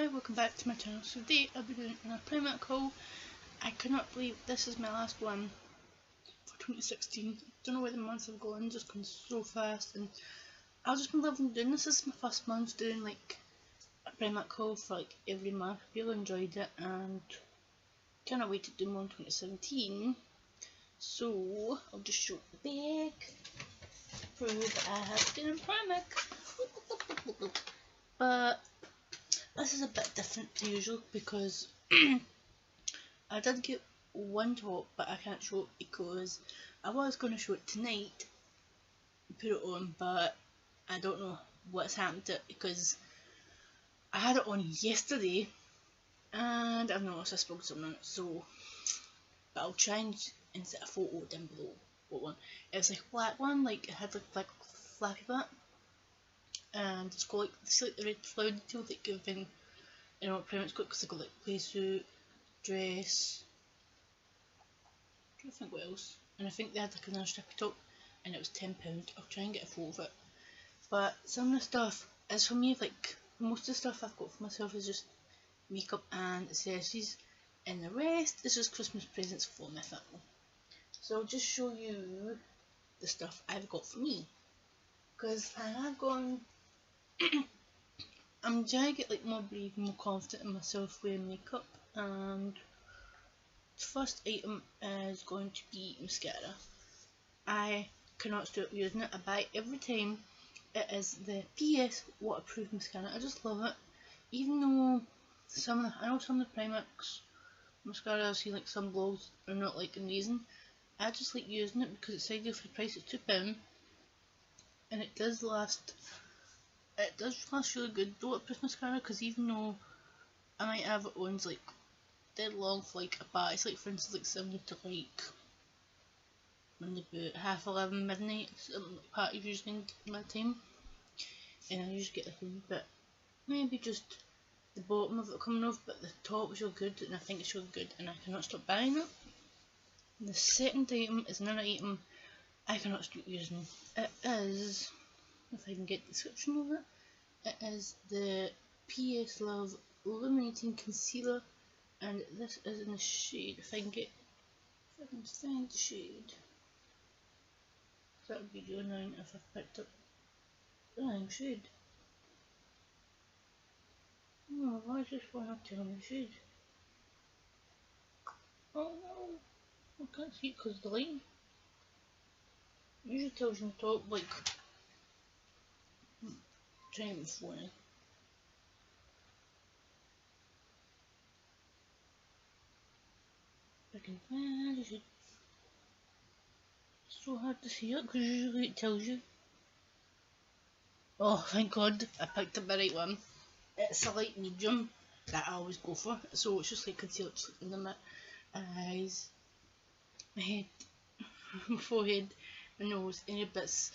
Hi, welcome back to my channel. So today I'll be doing a Primark haul. I cannot believe this is my last one for 2016. Don't know where the months have gone, just gone so fast, and I've just been loving doing this. This is my first month doing like a Primark haul for like every month. I really enjoyed it and cannot wait to do more in 2017. So I'll just show the bag, prove I have been in Primark. But this is a bit different to usual because I did get one top, but I can't show it because I was going to show it tonight, put it on, but I don't know what's happened to it because I had it on yesterday and I've noticed I spoke to someone on it, so but I'll try and insert a photo down below. What one? It was like a black one, like it had like flappy bit, and it's got like the red flower detail that you've been, you know, pretty much got, because I got like play suit, dress, I don't think what else, and I think they had like another strippy top, and it was £10. I'll try and get a photo of it. But some of the stuff is for me, like most of the stuff I've got for myself is just makeup and accessories, and the rest is just Christmas presents for my family. So I'll just show you the stuff I've got for me, because I have gone I'm trying to get like more brave, more confident in myself wearing makeup, and the first item is going to be mascara. I cannot stop using it. I buy it every time. It is the PS waterproof mascara. I just love it. Even though I know some of the Primark's mascara I've seen like some blogs are not like amazing, I just like using it because it's ideal for the price. It's £2 and it does last. It does last really good though, waterproof mascara, because even though I might have it on like dead long for like a bar, it's like for instance like 7 to like maybe about 11:30 midnight, like parties usually in my time, and I usually get like a wee bit, maybe just the bottom of it coming off, but the top is really good, and I think it's really good, and I cannot stop buying it. The second item is another item I cannot stop using. It is, if I can get the description of it, it is the PS Love Illuminating Concealer, and this is in the shade, if I can find the shade. That would be really annoying if I picked up the wrong shade. Oh, why is this one not telling me the shade? Oh no, I can't see it because of the light. It usually tells you on the top, like, trying this one. I can find the shade. It's so hard to see it because usually it tells you. Oh, thank God, I picked up the right one. It's a light medium that I always go for, so it's just like concealer, just like under my eyes, my head, my forehead, my nose, any bits,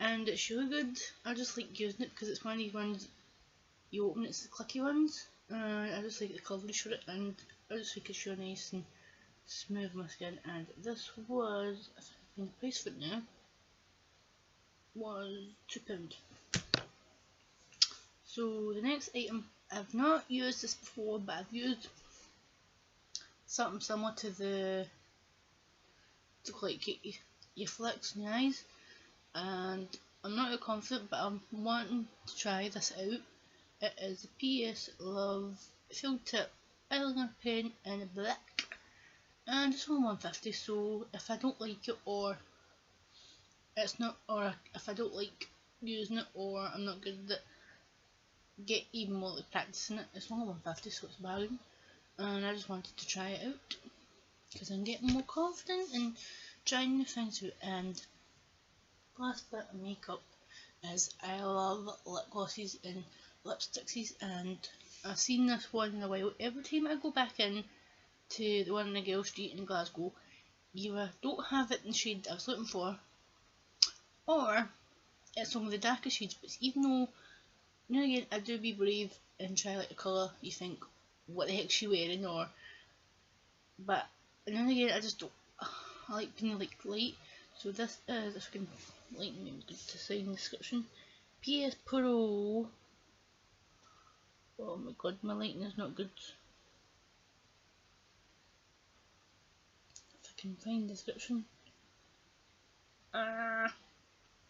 and it's really good. I just like using it because it's one of these ones you open, it's the clicky ones, and I just like the coverage for it, and I just think it's really nice and smooth on my skin. And this was, I think the price for it now was £2. So the next item, I've not used this before, but I've used something similar to the, to like your flicks in your eyes, and I'm not really confident, but I'm wanting to try this out. It is the PS Love Field Tip Eyeliner Pen in black, and it's only £1.50, so if I don't like it, or it's not, or if I don't like using it, or I'm not good at it, get even more like practicing it, it's only £1.50, so it's a bargain, and I just wanted to try it out because I'm getting more confident and trying new things out. And last bit of makeup is I love lip glosses and lipsticks, and I've seen this one in a while. Every time I go back in to the one in the Girl Street in Glasgow, either don't have it in the shade that I was looking for, or it's some of the darker shades. But even though, you know, again, I do be brave and try like a colour you think, what the heck's she wearing, or, but and then again I just don't, I like being like light. So this is, if I can lighten it to say in the description, PS Pro, oh my god, my lighting is not good. If I can find the description.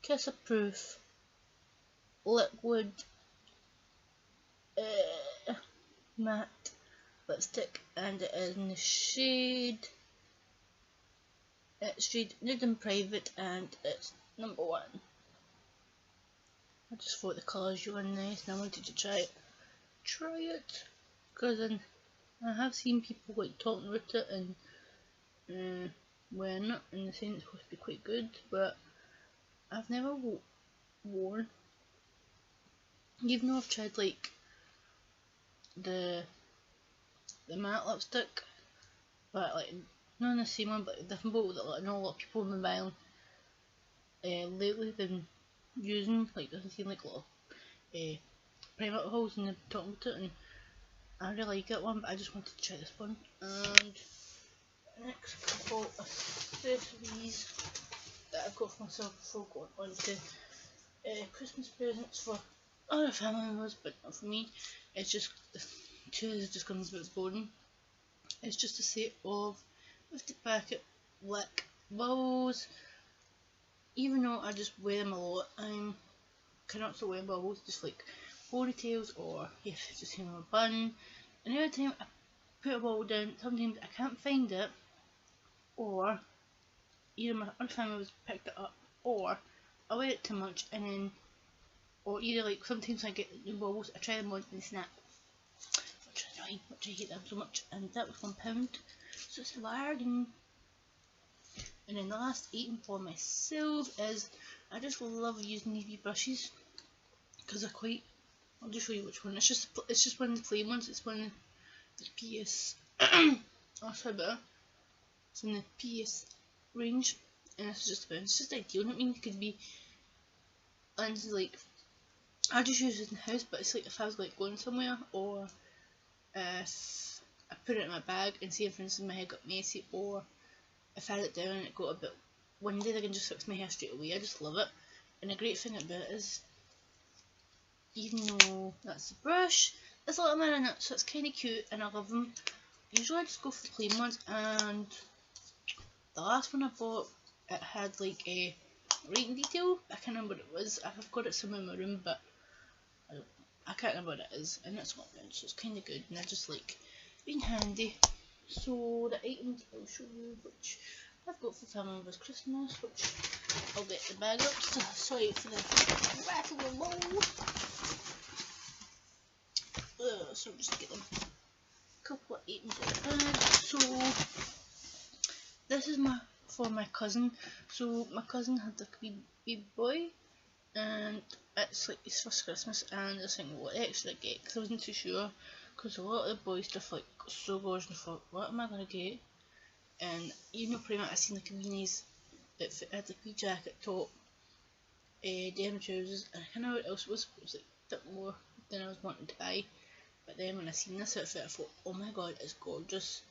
Kiss Proof liquid matte lipstick, and it is in the shade, it's shade Nude and Private, and it's number 1. I just thought the colours were nice and I wanted to try it, because I have seen people like talking about it and wearing it and they're saying it's supposed to be quite good, but I've never worn, even though I've tried like the matte lipstick, but like not in the same one, but a different bottle that like, I know a lot of people have been buying lately, been using, like I've seen like a lot of Primark hauls and they're talking about it, and I really like that one, but I just wanted to try this one. And next couple of accessories that I've got for myself before going on to Christmas presents for other family members, but not for me. It's just two is just comes a bit boring. It's just a set of 50 packet black bubbles. Even though I just wear them a lot, I cannot still wear bubbles, just like ponytails or if it's just a bun. And every time I put a bubble down, sometimes I can't find it, or either my other family members picked it up, or I wear it too much, and then, or either like sometimes I get new bubbles, I try them on and snap, which is annoying, which I hate them so much, and that was £1, so it's a bargain. And then the last item for myself is, I just love using these wee brushes, because they're quite, I'll just show you which one, it's just one of the plain ones, it's one of the PS, oh sorry about that, it's in the PS range, and it's just ideal. I mean, it could be, and it's like, I just use it in the house, but it's like if I was like going somewhere, or if I put it in my bag and say for instance my hair got messy, or if I had it down and it got a bit windy, I can just fix my hair straight away. I just love it. And the great thing about it is, even though that's the brush, there's a little man in it, so it's kind of cute and I love them. Usually I just go for the plain ones, and the last one I bought, it had like a writing detail. I can't remember what it was. I've got it somewhere in my room, but I can't remember what it is, and it's not good, so it's kind of good, and I just like being handy. So the items I'll show you, which I've got for family members Christmas, which I'll get the bag up. So sorry for the rattle and roll. So just get them a couple of items in the bag. So this is for my cousin. So my cousin had like a wee boy, and it's like his first Christmas, and I was thinking what extra I get, because I wasn't too sure, because a lot of the boy stuff like so gorgeous, and I thought what am I gonna get? And you know, pretty much I seen like a wee nice outfit, had like a wee jacket, top, denim trousers, and I can't know what else it was like a bit more than I was wanting to buy. But then when I seen this outfit, I thought, oh my god, it's gorgeous.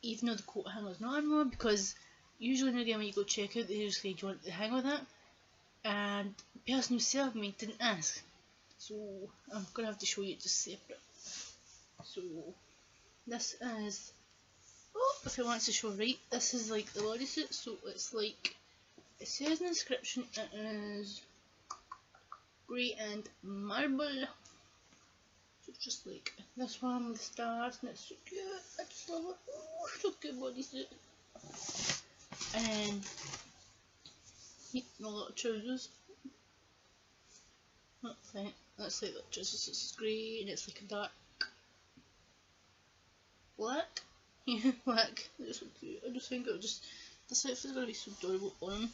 Even though the coat hanger's not on one, because usually now again when you go check out, they just say, do you want the hanger with it? And the person who served me didn't ask, so I'm gonna have to show you it just separate. So this is, oh, if it wants to show right, this is like the bodysuit. So it's like, it says in the description it is grey and marble. So it's just like this one with stars, and it's so cute. I just love it. Oh, so cute bodysuit. And then a lot of trousers. That's like the trousers. It's grey and it's like a dark black. Yeah, black. It's so cute. I just think it would just, this outfit's gonna be so adorable on him.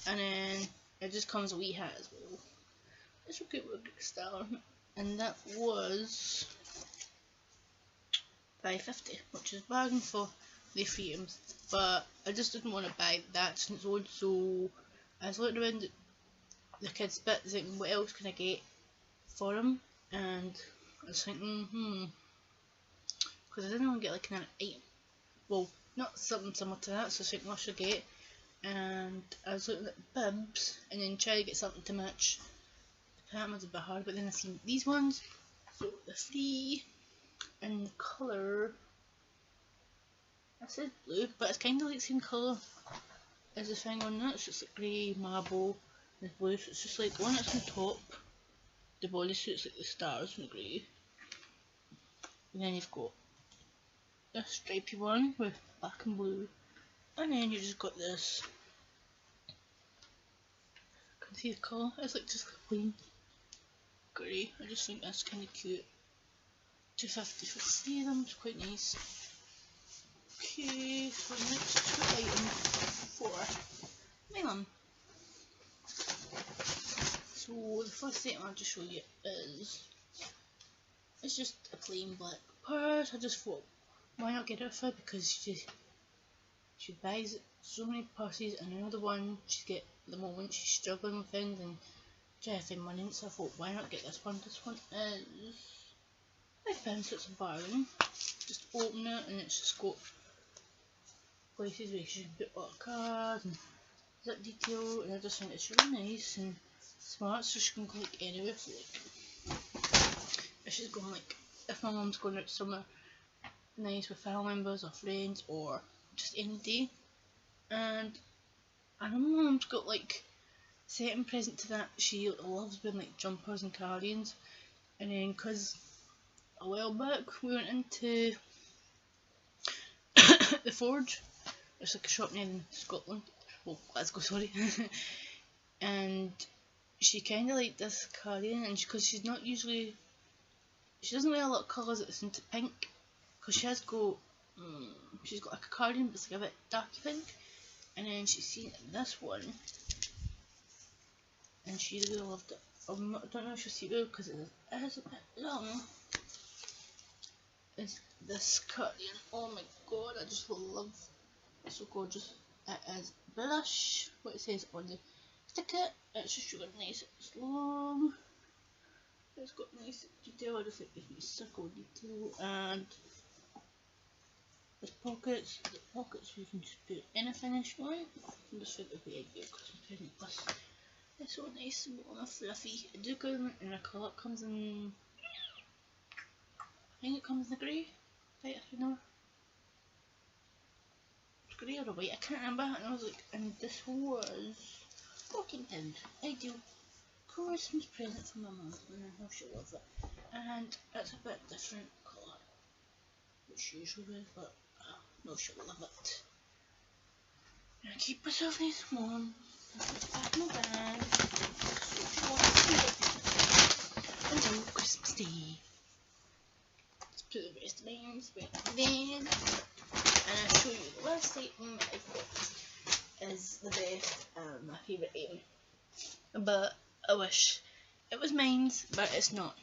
And then it just comes a wee hat as well. It's so cute with a star. And that was £5.50, which is bargain for the frames. But I just didn't want to buy that since it's old, so I was looking around the kids bit thinking what else can I get for him, and I was thinking because I didn't want to get like an item, well not something similar to that, so I was thinking what should I get, and I was looking at bibs and then trying to get something to match That one's a bit hard, but then I seen these ones. So the three and the colour. I said blue, but it's kind of like the same colour as the thing on that. It's just like grey, marble, and blue. So it's just like one that's on top. The bodysuit's like the stars and grey. And then you've got this stripy one with black and blue. And then you've just got this. I can see the colour. It's like just plain grey. I just think that's kind of cute. 250 for 3 of them. It's quite nice. Okay, so the next two items for my mum. So the first item I'll just show you is, it's just a plain black purse. I just thought, why not get it for her, because she buys so many purses, and another one she's get at the moment, she's struggling with things and trying to find money, so I thought, why not get this one? This one is £5, so it's a bargain. Just open it and it's just got places where you can put a card and zip detail, and I just think it's really nice and smart, so she can go like anywhere. So like if she's going, like if my mum's going out somewhere nice with family members or friends or just any day. And I know my mum's got like second present to that, she loves wearing like jumpers and cardigans. And then because a while back we went into the Forge, it's like a shop near in Scotland, well Glasgow, sorry. And she kind of liked this cardigan, and because she doesn't wear a lot of colours, it's into pink, because she's got like a cardigan but it's like a bit darky pink. And then she's seen this one and she really loved it. I don't know if she'll see it because it is a bit long. It's this cardigan. Oh my god, I just love it. It's so gorgeous. It is blush, what it says on the sticker. It's just really nice. It's long. It's got nice detail. I just like this nice circle detail, and there's pockets. The pockets you can just put anything in you want. I just think it'd be ideal because I'm present plus. It's so nice and warm and fluffy. I do come in a colour. It comes in, I think it comes in the grey. Right, I don't know. It's grey or white, I can't remember. And I was like, and this was £14. Ideal Christmas present for my mum, and I know she'll love it. And it's a bit different colour, which usually is, but I know she'll love it. And I keep myself nice and warm. It's back in my bag. So she wants to get until Christmas Day. Let's put the rest of my arms back then. And I'll show you the last item I've got is the best and my favourite item. But I wish it was mine, but it's not.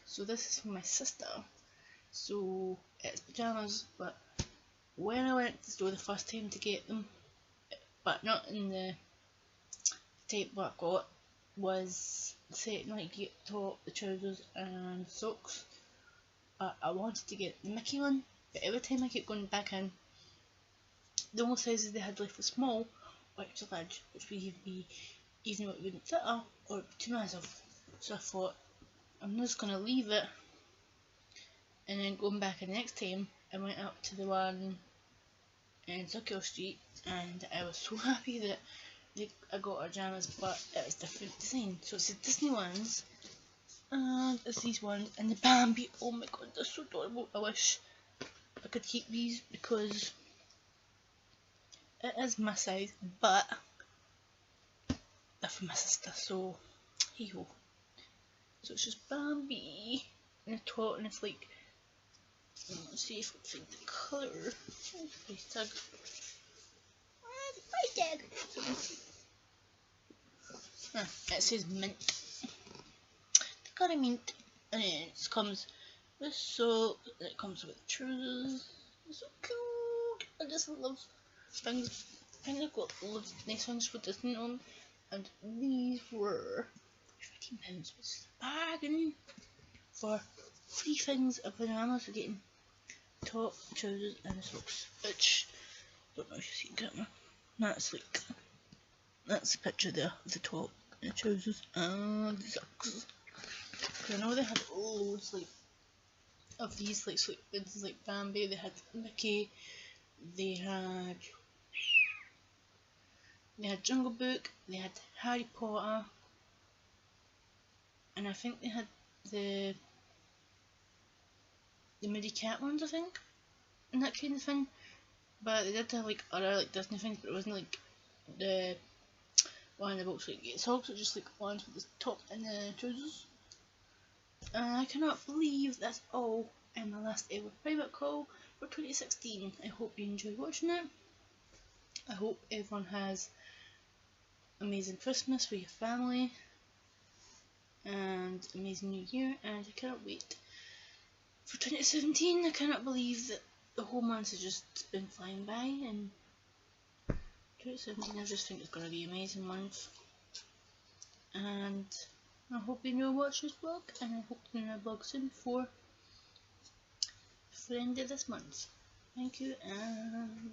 So this is for my sister. So it's pyjamas, but when I went to the store the first time to get them, but not in the type what I got, was set like the top, the trousers and socks. I wanted to get the Mickey one, but every time I kept going back in, the only sizes they had left was small or extra large, which would be even what wouldn't fit her or it'd be too massive. So I thought, I'm just gonna leave it, and then going back the next time I went up to the one in Circular Street, and I was so happy that I got our pyjamas, but it was different design. So it's the Disney ones, and it's these ones, and the Bambi. Oh my god, they're so adorable. I wish I could keep these because it is my size, but they're for my sister, so hey ho. So it's just Bambi in a top, and it's like, let's see if I can find the colour. Oh, price tag. Price tag. It says mint. The colour mint, and then it comes with socks, and it comes with trousers. It's so cute. I just love things. I think I've got loads of nice ones for Disney on, and these were £15, which is a bargain for 3 things of pyjamas. We're getting top, trousers and socks, which I don't know if you see in camera. That's the picture there of the top and the trousers and the socks. loads like of these like it's like Bambi. They had Mickey. They had Jungle Book. They had Harry Potter, and I think they had the Moody Cat ones, I think, and that kind of thing. But they did have like other like Disney things, but it wasn't like the one in the box. Like it's also just like ones with the top and the trousers. And I cannot believe that's all in my last ever private call for 2016. I hope you enjoyed watching it. I hope everyone has amazing Christmas with your family and amazing New Year, and I cannot wait for 2017. I cannot believe that the whole month has just been flying by, and 2017 I just think it's going to be an amazing month. And I hope you enjoy watching this vlog, and I hope you're in a vlog soon before the end of this month. Thank you, and